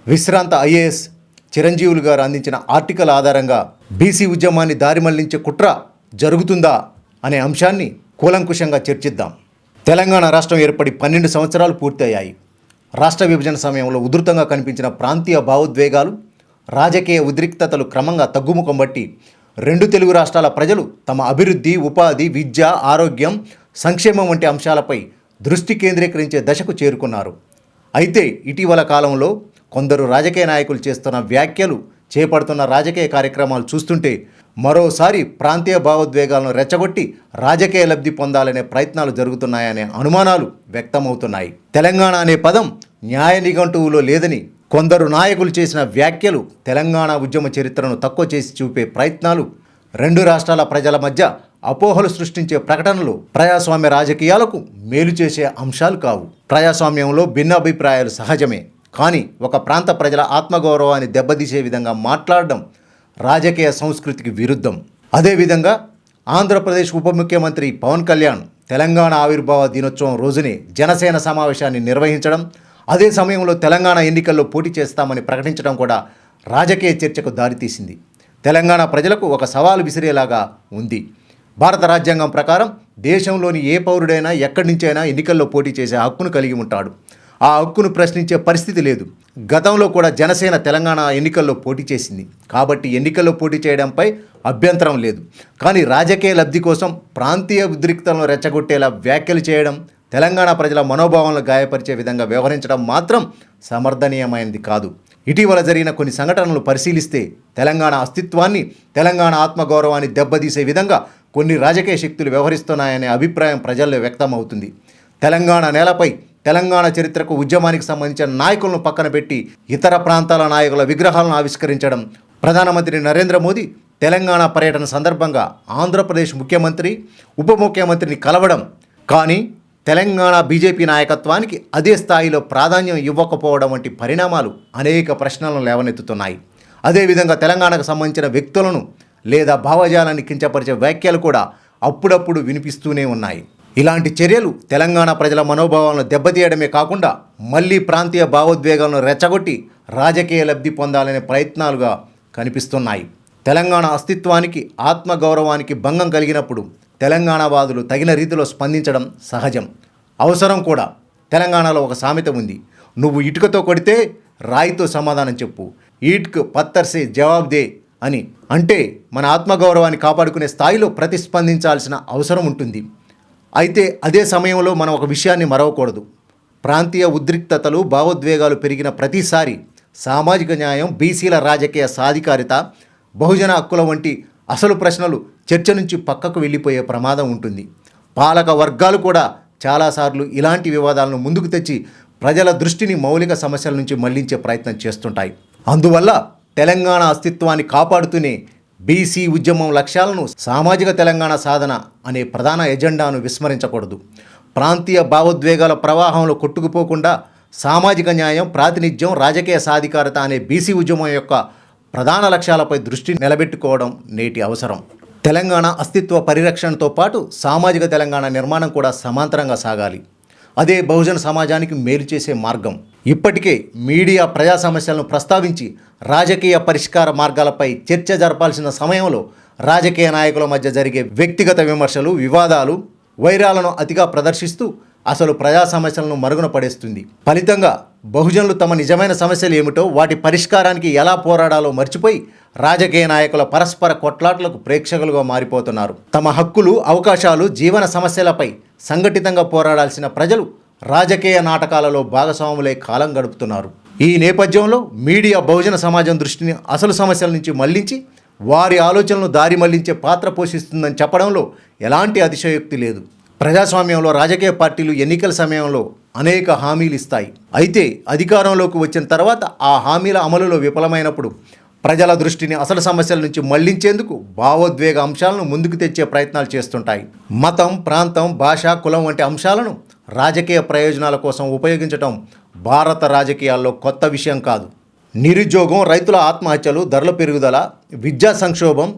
విశ్రాంత ఐఏఎస్ చిరంజీవులు గారు అందించిన ఆర్టికల్ ఆధారంగా బీసీ ఉద్యమాన్ని దారి మళ్లించే కుట్ర జరుగుతుందా అనే అంశాన్ని కూలంకుషంగా చర్చిద్దాం. తెలంగాణ రాష్ట్రం ఏర్పడి 12 సంవత్సరాలు పూర్తయ్యాయి. రాష్ట్ర విభజన సమయంలో ఉధృతంగా కనిపించిన ప్రాంతీయ భావోద్వేగాలు, రాజకీయ ఉద్రిక్తతలు క్రమంగా తగ్గుముఖం బట్టి 2 తెలుగు రాష్ట్రాల ప్రజలు తమ అభివృద్ధి, ఉపాధి, విద్య, ఆరోగ్యం, సంక్షేమం వంటి అంశాలపై దృష్టి కేంద్రీకరించే దశకు చేరుకున్నారు. అయితే ఇటీవల కాలంలో కొందరు రాజకీయ నాయకులు చేస్తున్న వ్యాఖ్యలు, చేపడుతున్న రాజకీయ కార్యక్రమాలు చూస్తుంటే మరోసారి ప్రాంతీయ భావోద్వేగాలను రెచ్చగొట్టి రాజకీయ లబ్ధి పొందాలనే ప్రయత్నాలు జరుగుతున్నాయనే అనుమానాలు వ్యక్తమవుతున్నాయి. తెలంగాణ అనే పదం న్యాయ నిఘంటువులో లేదని కొందరు నాయకులు చేసిన వ్యాఖ్యలు తెలంగాణ ఉద్యమ చరిత్రను తక్కువ చేసి చూపే ప్రయత్నాలు, 2 రాష్ట్రాల ప్రజల మధ్య అపోహలు సృష్టించే ప్రకటనలు ప్రజాస్వామ్య రాజకీయాలకు మేలు చేసే అంశాలు కావు. ప్రజాస్వామ్యంలో భిన్నాభిప్రాయాలు సహజమే. కానీ ఒక ప్రాంత ప్రజల ఆత్మగౌరవాన్ని దెబ్బతీసే విధంగా మాట్లాడడం రాజకీయ సంస్కృతికి విరుద్ధం. అదేవిధంగా ఆంధ్రప్రదేశ్ ఉప ముఖ్యమంత్రి పవన్ కళ్యాణ్ తెలంగాణ ఆవిర్భావ దినోత్సవం రోజునే జనసేన సమావేశాన్ని నిర్వహించడం, అదే సమయంలో తెలంగాణ ఎన్నికల్లో పోటీ చేస్తామని ప్రకటించడం కూడా రాజకీయ చర్చకు దారితీసింది. తెలంగాణ ప్రజలకు ఒక సవాలు విసిరేలాగా ఉంది. భారత రాజ్యాంగం ప్రకారం దేశంలోని ఏ పౌరుడైనా ఎక్కడి నుంచైనా ఎన్నికల్లో పోటీ చేసే హక్కును కలిగి ఉంటాడు. ఆ హక్కును ప్రశ్నించే పరిస్థితి లేదు. గతంలో కూడా జనసేన తెలంగాణ ఎన్నికల్లో పోటీ చేసింది. కాబట్టి ఎన్నికల్లో పోటీ చేయడంపై అభ్యంతరం లేదు. కానీ రాజకీయ లబ్ధి కోసం ప్రాంతీయ ఉద్రిక్తలను రెచ్చగొట్టేలా వ్యాఖ్యలు చేయడం, తెలంగాణ ప్రజల మనోభావాలను గాయపరిచే విధంగా వ్యవహరించడం మాత్రం సమర్థనీయమైనది కాదు. ఇటీవల జరిగిన కొన్ని సంఘటనలు పరిశీలిస్తే తెలంగాణ అస్తిత్వాన్ని, తెలంగాణ ఆత్మగౌరవాన్ని దెబ్బతీసే విధంగా కొన్ని రాజకీయ శక్తులు వ్యవహరిస్తున్నాయనే అభిప్రాయం ప్రజల్లో వ్యక్తమవుతుంది. తెలంగాణ నేలపై తెలంగాణ చరిత్రకు, ఉద్యమానికి సంబంధించిన నాయకులను పక్కన పెట్టి ఇతర ప్రాంతాల నాయకుల విగ్రహాలను ఆవిష్కరించడం, ప్రధానమంత్రి నరేంద్ర మోదీ తెలంగాణ పర్యటన సందర్భంగా ఆంధ్రప్రదేశ్ ముఖ్యమంత్రి, ఉప ముఖ్యమంత్రిని కలవడం, కానీ తెలంగాణ బీజేపీ నాయకత్వానికి అదే స్థాయిలో ప్రాధాన్యం ఇవ్వకపోవడం వంటి పరిణామాలు అనేక ప్రశ్నలను లేవనెత్తుతున్నాయి. అదేవిధంగా తెలంగాణకు సంబంధించిన వ్యక్తులను లేదా భావజాలాన్ని కించపరిచే వ్యాఖ్యలు కూడా అప్పుడప్పుడు వినిపిస్తూనే ఉన్నాయి. ఇలాంటి చర్యలు తెలంగాణ ప్రజల మనోభావాలను దెబ్బతీయడమే కాకుండా మళ్ళీ ప్రాంతీయ భావోద్వేగాలను రెచ్చగొట్టి రాజకీయ లబ్ధి పొందాలనే ప్రయత్నాలుగా కనిపిస్తున్నాయి. తెలంగాణ అస్తిత్వానికి, ఆత్మగౌరవానికి భంగం కలిగినప్పుడు తెలంగాణవాదులు తగిన రీతిలో స్పందించడం సహజం, అవసరం కూడా. తెలంగాణలో ఒక సామెత ఉంది, నువ్వు ఇటుకతో కొడితే రాయితో సమాధానం చెప్పు, ఈట్కు పత్తర్సే జవాబ్ దే అని. అంటే మన ఆత్మగౌరవాన్ని కాపాడుకునే స్థాయిలో ప్రతిస్పందించాల్సిన అవసరం ఉంటుంది. అయితే అదే సమయంలో మనం ఒక విషయాన్ని మరవకూడదు. ప్రాంతీయ ఉద్రిక్తతలు, భావోద్వేగాలు పెరిగిన ప్రతిసారి సామాజిక న్యాయం, బీసీల రాజకీయ సాధికారిత, బహుజన హక్కుల వంటి అసలు ప్రశ్నలు చర్చ నుంచి పక్కకు వెళ్ళిపోయే ప్రమాదం ఉంటుంది. పాలక వర్గాలు కూడా చాలాసార్లు ఇలాంటి వివాదాలను ముందుకు తెచ్చి ప్రజల దృష్టిని మౌలిక సమస్యల నుంచి మళ్లించే ప్రయత్నం చేస్తుంటాయి. అందువల్ల తెలంగాణ అస్తిత్వాన్ని కాపాడుతూనే బీసీ ఉద్యమం లక్ష్యాలను, సామాజిక తెలంగాణ సాధన అనే ప్రధాన ఎజెండాను విస్మరించకూడదు. ప్రాంతీయ భావోద్వేగాల ప్రవాహంలో కొట్టుకుపోకుండా సామాజిక న్యాయం, ప్రాతినిధ్యం, రాజకీయ సాధికారత అనే బీసీ ఉద్యమం యొక్క ప్రధాన లక్ష్యాలపై దృష్టి నిలబెట్టుకోవడం నేటి అవసరం. తెలంగాణ అస్తిత్వ పరిరక్షణతో పాటు సామాజిక తెలంగాణ నిర్మాణం కూడా సమాంతరంగా సాగాలి. అదే బహుజన సమాజానికి మేలు చేసే మార్గం. ఇప్పటికే మీడియా ప్రజా సమస్యలను ప్రస్తావించి రాజకీయ పరిష్కార మార్గాలపై చర్చ జరపాల్సిన సమయంలో రాజకీయ నాయకుల మధ్య జరిగే వ్యక్తిగత విమర్శలు, వివాదాలు, వైరాలను అతిగా ప్రదర్శిస్తూ అసలు ప్రజా సమస్యలను మరుగున పడేస్తుంది. ఫలితంగా బహుజనులు తమ నిజమైన సమస్యలు ఏమిటో, వాటి పరిష్కారానికి ఎలా పోరాడాలో మర్చిపోయి రాజకీయ నాయకుల పరస్పర కొట్లాట్లకు ప్రేక్షకులుగా మారిపోతున్నారు. తమ హక్కులు, అవకాశాలు, జీవన సమస్యలపై సంఘటితంగా పోరాడాల్సిన ప్రజలు రాజకీయ నాటకాలలో భాగస్వాములై కాలం గడుపుతున్నారు. ఈ నేపథ్యంలో మీడియా బహుజన సమాజం దృష్టిని అసలు సమస్యల నుంచి మళ్లించి వారి ఆలోచనలను దారి మళ్లించే పాత్ర పోషిస్తుందని చెప్పడంలో ఎలాంటి అతిశయోక్తి లేదు. ప్రజాస్వామ్యంలో రాజకీయ పార్టీలు ఎన్నికల సమయంలో అనేక హామీలు ఇస్తాయి. అయితే అధికారంలోకి వచ్చిన తర్వాత ఆ హామీల అమలులో విఫలమైనప్పుడు ప్రజల దృష్టిని అసలు సమస్యల నుంచి మళ్లించేందుకు భావోద్వేగ అంశాలను ముందుకు తెచ్చే ప్రయత్నాలు చేస్తుంటాయి. మతం, ప్రాంతం, భాష, కులం వంటి అంశాలను రాజకీయ ప్రయోజనాల కోసం ఉపయోగించడం భారత రాజకీయాల్లో కొత్త విషయం కాదు. నిరుద్యోగం, రైతుల ఆత్మహత్యలు, ధరల పెరుగుదల, విద్యా సంక్షోభం,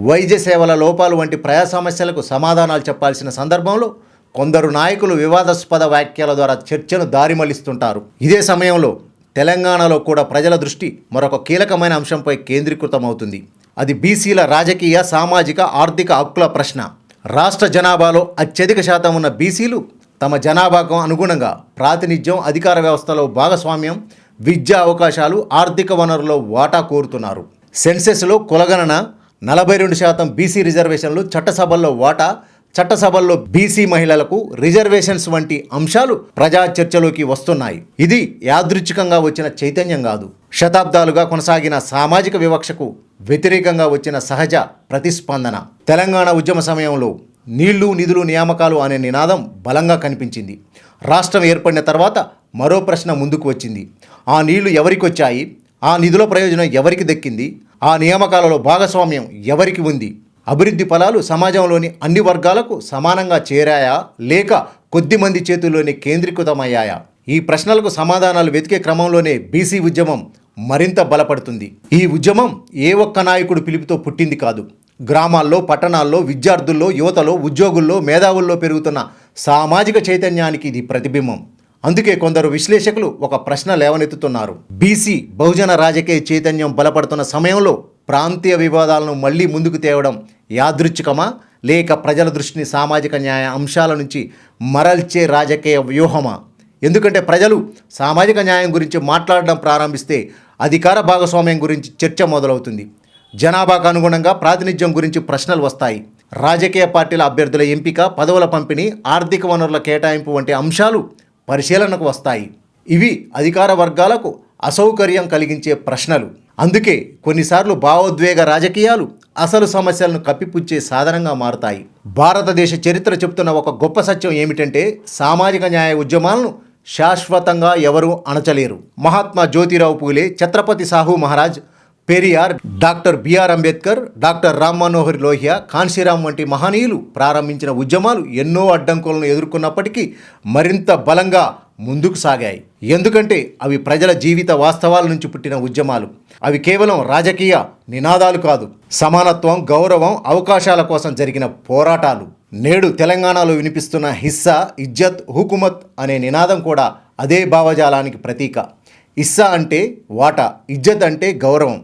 వైద్య సేవల లోపాలు వంటి ప్రజా సమస్యలకు సమాధానాలు చెప్పాల్సిన సందర్భంలో కొందరు నాయకులు వివాదాస్పద వ్యాఖ్యల ద్వారా చర్చను దారి మళ్లిస్తుంటారు. ఇదే సమయంలో తెలంగాణలో కూడా ప్రజల దృష్టి మరొక కీలకమైన అంశంపై కేంద్రీకృతమవుతుంది. అది బీసీల రాజకీయ, సామాజిక, ఆర్థిక హక్కుల ప్రశ్న. రాష్ట్ర జనాభాలో అత్యధిక శాతం ఉన్న బీసీలు తమ జనాభాకు అనుగుణంగా ప్రాతినిధ్యం, అధికార వ్యవస్థలో భాగస్వామ్యం, విద్యా అవకాశాలు, ఆర్థిక వనరుల్లో వాటా కోరుతున్నారు. సెన్సెస్లో కులగణన, 42% బీసీ రిజర్వేషన్లు, చట్టసభల్లో వాటా, చట్టసభల్లో బీసీ మహిళలకు రిజర్వేషన్స్ వంటి అంశాలు ప్రజా చర్చలోకి వస్తున్నాయి. ఇది యాదృచ్ఛికంగా వచ్చిన చైతన్యం కాదు. శతాబ్దాలుగా కొనసాగిన సామాజిక వివక్షకు వ్యతిరేకంగా వచ్చిన సహజ ప్రతిస్పందన. తెలంగాణ ఉద్యమ సమయంలో నీళ్లు, నిధులు, నియామకాలు అనే నినాదం బలంగా కనిపించింది. రాష్ట్రం ఏర్పడిన తర్వాత మరో ప్రశ్న ముందుకు వచ్చింది. ఆ నీళ్లు ఎవరికి వచ్చాయి? ఆ నిధుల ప్రయోజనం ఎవరికి దక్కింది? ఆ నియామకాలలో భాగస్వామ్యం ఎవరికి ఉంది? అభివృద్ధి ఫలాలు సమాజంలోని అన్ని వర్గాలకు సమానంగా చేరాయా, లేక కొద్దిమంది చేతుల్లోనే కేంద్రీకృతమయ్యాయా? ఈ ప్రశ్నలకు సమాధానాలు వెతికే క్రమంలోనే బీసీ ఉద్యమం మరింత బలపడుతుంది. ఈ ఉద్యమం ఏ ఒక్క నాయకుడు పిలుపుతో పుట్టింది కాదు. గ్రామాల్లో, పట్టణాల్లో, విద్యార్థుల్లో, యువతలో, ఉద్యోగుల్లో, మేధావుల్లో పెరుగుతున్న సామాజిక చైతన్యానికి ఇది ప్రతిబింబం. అందుకే కొందరు విశ్లేషకులు ఒక ప్రశ్న లేవనెత్తుతున్నారు. బీసీ బహుజన రాజకీయ చైతన్యం బలపడుతున్న సమయంలో ప్రాంతీయ వివాదాలను మళ్లీ ముందుకు తేవడం యాదృచ్ఛికమా, లేక ప్రజల దృష్టిని సామాజిక న్యాయ అంశాల నుంచి మరల్చే రాజకీయ వ్యూహమా? ఎందుకంటే ప్రజలు సామాజిక న్యాయం గురించి మాట్లాడడం ప్రారంభిస్తే అధికార భాగస్వామ్యం గురించి చర్చ మొదలవుతుంది. జనాభాకు అనుగుణంగా ప్రాతినిధ్యం గురించి ప్రశ్నలు వస్తాయి. రాజకీయ పార్టీల అభ్యర్థుల ఎంపిక, పదవుల పంపిణీ, ఆర్థిక వనరుల కేటాయింపు వంటి అంశాలు పరిశీలనకు వస్తాయి. ఇవి అధికార వర్గాలకు అసౌకర్యం కలిగించే ప్రశ్నలు. అందుకే కొన్నిసార్లు భావోద్వేగ రాజకీయాలు అసలు సమస్యలను కప్పిపుచ్చే సాధనంగా మారుతాయి. భారతదేశ చరిత్ర చెబుతున్న ఒక గొప్ప సత్యం ఏమిటంటే, సామాజిక న్యాయ ఉద్యమాలను శాశ్వతంగా ఎవరూ అణచలేరు. మహాత్మా జ్యోతిరావు పూలే, ఛత్రపతి సాహు మహారాజ్, పెరియార్, డాక్టర్ బిఆర్ అంబేద్కర్, డాక్టర్ రామ్ మనోహర్ లోహియా, కాన్షీరామ్ వంటి మహనీయులు ప్రారంభించిన ఉద్యమాలు ఎన్నో అడ్డంకులను ఎదుర్కొన్నప్పటికీ మరింత బలంగా ముందుకు సాగాయి. ఎందుకంటే అవి ప్రజల జీవిత వాస్తవాల నుంచి పుట్టిన ఉద్యమాలు. అవి కేవలం రాజకీయ నినాదాలు కాదు, సమానత్వం, గౌరవం, అవకాశాల కోసం జరిగిన పోరాటాలు. నేడు తెలంగాణలో వినిపిస్తున్న హిస్సా, ఇజ్జత్, హుకుమత్ అనే నినాదం కూడా అదే భావజాలానికి ప్రతీక. హిస్సా అంటే వాటా, ఇజ్జత్ అంటే గౌరవం,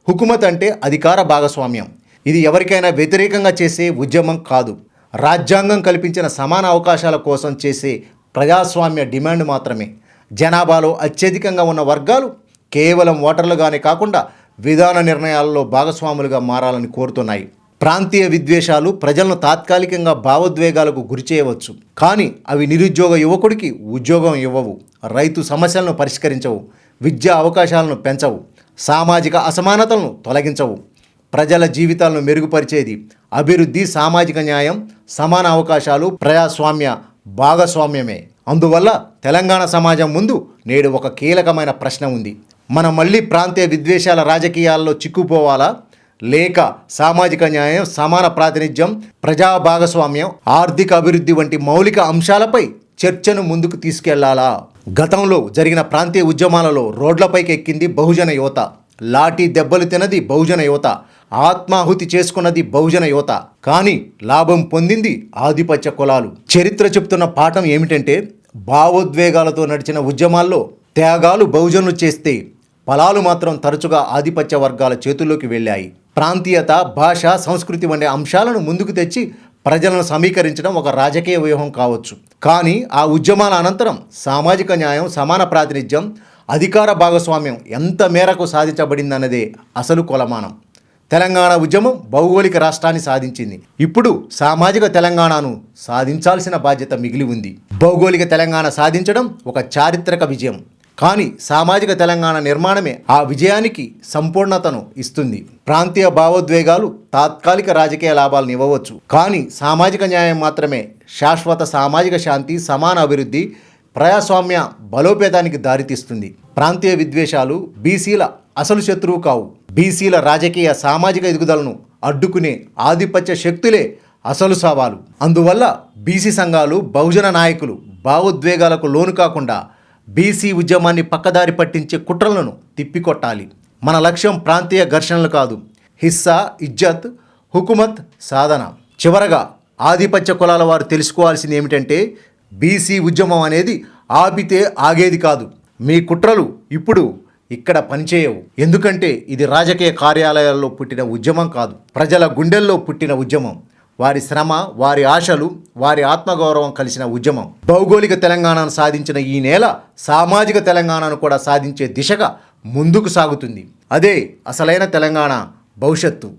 హుకుమత్ అంటే అధికార భాగస్వామ్యం. ఇది ఎవరికైనా వ్యతిరేకంగా చేసే ఉద్యమం కాదు. రాజ్యాంగం కల్పించిన సమాన అవకాశాల కోసం చేసే ప్రజాస్వామ్య డిమాండ్ మాత్రమే. జనాభాలో అత్యధికంగా ఉన్న వర్గాలు కేవలం ఓటర్లుగానే కాకుండా విధాన నిర్ణయాలలో భాగస్వాములుగా మారాలని కోరుతున్నాయి. ప్రాంతీయ విద్వేషాలు ప్రజలను తాత్కాలికంగా భావోద్వేగాలకు గురి చేయవచ్చు, కానీ అవి నిరుద్యోగ యువకుడికి ఉద్యోగం ఇవ్వవు, రైతు సమస్యలను పరిష్కరించవు, విద్యా అవకాశాలను పెంచవు, సామాజిక అసమానతలను తొలగించవు. ప్రజల జీవితాలను మెరుగుపరిచేది అభివృద్ధి, సామాజిక న్యాయం, సమాన అవకాశాలు, ప్రజాస్వామ్య భాగస్వామ్యమే. అందువల్ల తెలంగాణ సమాజం ముందు నేడు ఒక కీలకమైన ప్రశ్న ఉంది. మనం మళ్ళీ ప్రాంతీయ విద్వేషాల రాజకీయాల్లో చిక్కుపోవాలా, లేక సామాజిక న్యాయం, సమాన ప్రాతినిధ్యం, ప్రజా భాగస్వామ్యం, ఆర్థిక అభివృద్ధి వంటి మౌలిక అంశాలపై చర్చను ముందుకు తీసుకెళ్లాలా? గతంలో జరిగిన ప్రాంతీయ ఉద్యమాలలో రోడ్లపైకి ఎక్కింది బహుజన యువత, లాఠీ దెబ్బలు తినది బహుజన యువత, ఆత్మాహుతి చేసుకున్నది బహుజన యువత. కానీ లాభం పొందింది ఆధిపత్య కులాలు. చరిత్ర చెప్తున్న పాఠం ఏమిటంటే, భావోద్వేగాలతో నడిచిన ఉద్యమాల్లో త్యాగాలు బహుజనులు చేస్తే ఫలాలు మాత్రం తరచుగా ఆధిపత్య వర్గాల చేతుల్లోకి వెళ్ళాయి. ప్రాంతీయత, భాష, సంస్కృతి వంటి అంశాలను ముందుకు తెచ్చి ప్రజలను సమీకరించడం ఒక రాజకీయ వ్యూహం కావచ్చు. కానీ ఆ ఉద్యమాల అనంతరం సామాజిక న్యాయం, సమాన ప్రాతినిధ్యం, అధికార భాగస్వామ్యం ఎంత మేరకు సాధించబడిందన్నదే అసలు కొలమానం. తెలంగాణ ఉద్యమం భౌగోళిక రాష్ట్రాన్ని సాధించింది. ఇప్పుడు సామాజిక తెలంగాణను సాధించాల్సిన బాధ్యత మిగిలి ఉంది. భౌగోళిక తెలంగాణ సాధించడం ఒక చారిత్రక విజయం, కానీ సామాజిక తెలంగాణ నిర్మాణమే ఆ విజయానికి సంపూర్ణతను ఇస్తుంది. ప్రాంతీయ భావోద్వేగాలు తాత్కాలిక రాజకీయ లాభాలను ఇవ్వవచ్చు, కానీ సామాజిక న్యాయం మాత్రమే శాశ్వత సామాజిక శాంతి, సమాన అభివృద్ధి, ప్రజాస్వామ్య బలోపేతానికి దారితీస్తుంది. ప్రాంతీయ విద్వేషాలు బీసీల అసలు శత్రువు కావు. బీసీల రాజకీయ, సామాజిక ఎదుగుదలను అడ్డుకునే ఆధిపత్య శక్తులే అసలు సవాలు. అందువల్ల బీసీ సంఘాలు, బహుజన నాయకులు భావోద్వేగాలకు లోను కాకుండా బీసీ ఉద్యమాన్ని పక్కదారి పట్టించే కుట్రలను తిప్పికొట్టాలి. మన లక్ష్యం ప్రాంతీయ ఘర్షణలు కాదు, హిస్సా, ఇజ్జత్, హుకుమత్ సాధన. చివరగా ఆధిపత్య కులాల వారు తెలుసుకోవాల్సింది ఏమిటంటే, బీసీ ఉద్యమం అనేది ఆపితే ఆగేది కాదు. మీ కుట్రలు ఇప్పుడు ఇక్కడ పనిచేయవు. ఎందుకంటే ఇది రాజకీయ కార్యాలయాల్లో పుట్టిన ఉద్యమం కాదు, ప్రజల గుండెల్లో పుట్టిన ఉద్యమం. వారి శ్రమ, వారి ఆశలు, వారి ఆత్మగౌరవం కలిసిన ఉద్యమం. భౌగోళిక తెలంగాణను సాధించిన ఈ నేల సామాజిక తెలంగాణను కూడా సాధించే దిశగా ముందుకు సాగుతుంది. అదే అసలైన తెలంగాణ భవిష్యత్తు.